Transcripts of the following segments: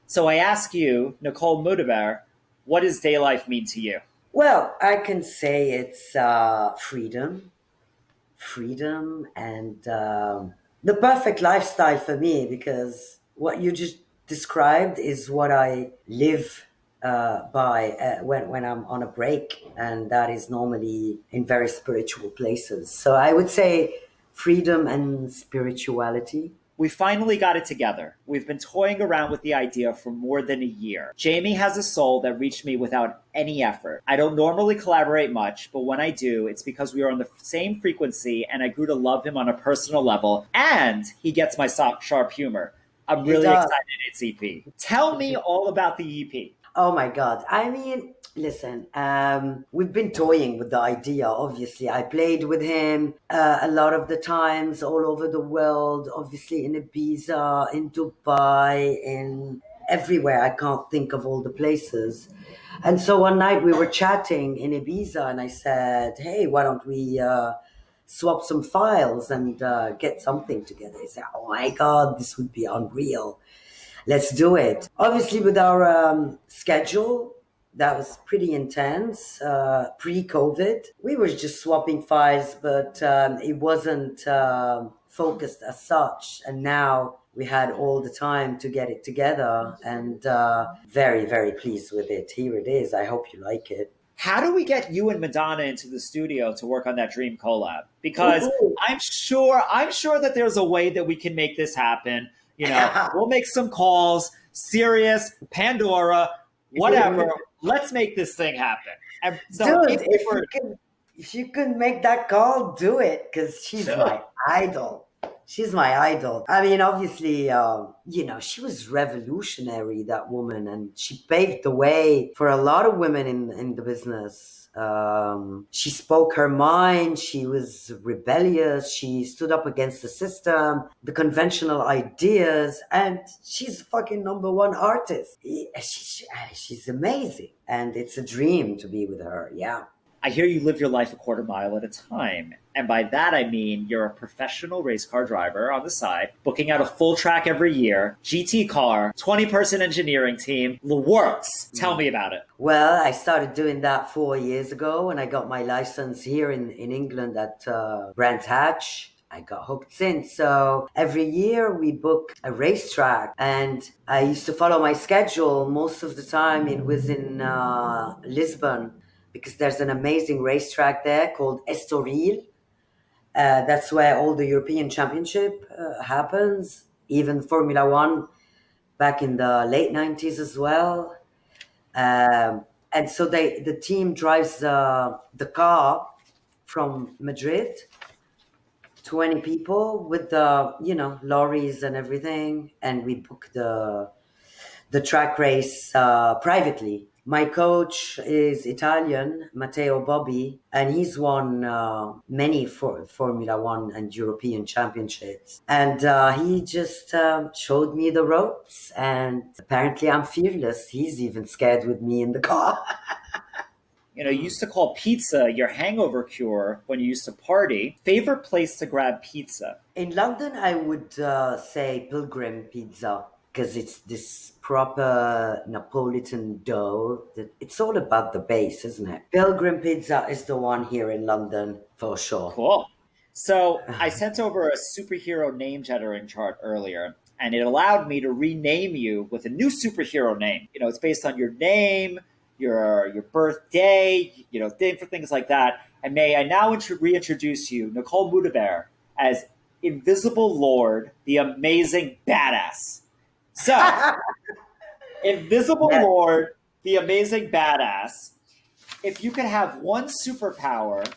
So I ask you, Nicole Moudaber, what does day life mean to you? Well, I can say it's freedom, and the perfect lifestyle for me because what you just described is what I live by when I'm on a break, and that is normally in very spiritual places. So I would say freedom and spirituality. We finally got it together. We've been toying around with the idea for more than a year. Jamie has a soul that reached me without any effort. I don't normally collaborate much, but when I do, it's because we are on the same frequency and I grew to love him on a personal level, and he gets my sharp humor. I'm He really does. excited it's EP. Tell me all about the EP. Oh my God. I mean, listen, we've been toying with the idea. Obviously, I played with him a lot of the times all over the world, obviously in Ibiza, in Dubai, in everywhere. I can't think of all the places. And so one night we were chatting in Ibiza, and I said, hey, why don't we swap some files and get something together? He said, oh my God, this would be unreal. Let's do it. Obviously, with our schedule, that was pretty intense. Pre-COVID, we were just swapping files, but it wasn't focused as such. And now we had all the time to get it together, and very, very pleased with it. Here it is. I hope you like it. How do we get you and Madonna into the studio to work on that dream collab? Because Ooh. I'm sure that there's a way that we can make this happen. We'll make some calls, Sirius, Pandora, whatever. Let's make this thing happen. And so Dude, if we were if you can make that call, do it because she's my idol. She's my idol. I mean, obviously, she was revolutionary, that woman, and she paved the way for a lot of women in the business. She spoke her mind. She was rebellious. She stood up against the system, the conventional ideas, and she's fucking number one artist. She's amazing, and it's a dream to be with her. Yeah. I hear you live your life a quarter mile at a time. And by that, I mean you're a professional race car driver on the side, booking out a full track every year, GT car, 20-person engineering team, the works. Tell me about it. Well, I started doing that 4 years ago when I got my license here in England at Brands Hatch. I got hooked since. So every year we book a racetrack, and I used to follow my schedule. Most of the time it was in Lisbon because there's an amazing racetrack there called Estoril. That's where all the European Championship happens, even Formula One back in the late 90s as well. And so the team drives the car from Madrid, 20 people with the lorries and everything, and we book the track race privately. My coach is Italian, Matteo Bobbi, and he's won many Formula One and European championships. And he just showed me the ropes, and apparently I'm fearless. He's even scared with me in the car. You used to call pizza your hangover cure when you used to party. Favorite place to grab pizza? In London, I would say Pilgrim Pizza because it's this proper Napolitan dough. That it's all about the base, isn't it? Pilgrim Pizza is the one here in London for sure. Cool. So I sent over a superhero name generating chart earlier, and it allowed me to rename you with a new superhero name. It's based on your name, your birthday, different things like that. And may I now reintroduce you, Nicole Moudaber, as Invisible Lord, the amazing badass. So, Invisible Yeah. Lord, the amazing badass. If you could have one superpower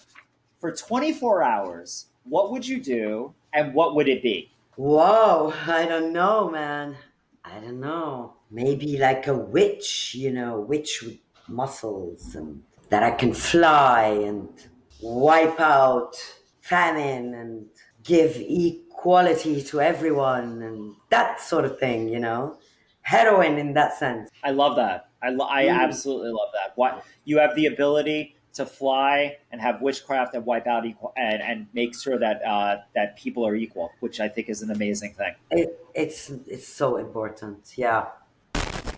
for 24 hours, what would you do and what would it be? Whoa, I don't know, man. I don't know. Maybe like a witch, witch with muscles and that I can fly and wipe out famine and give equality to everyone and that sort of thing. Heroin in that sense. I love that. I Mm. absolutely love that. What you have the ability to fly and have witchcraft and wipe out equal and make sure that that people are equal, which I think is an amazing thing. It's so important. Yeah.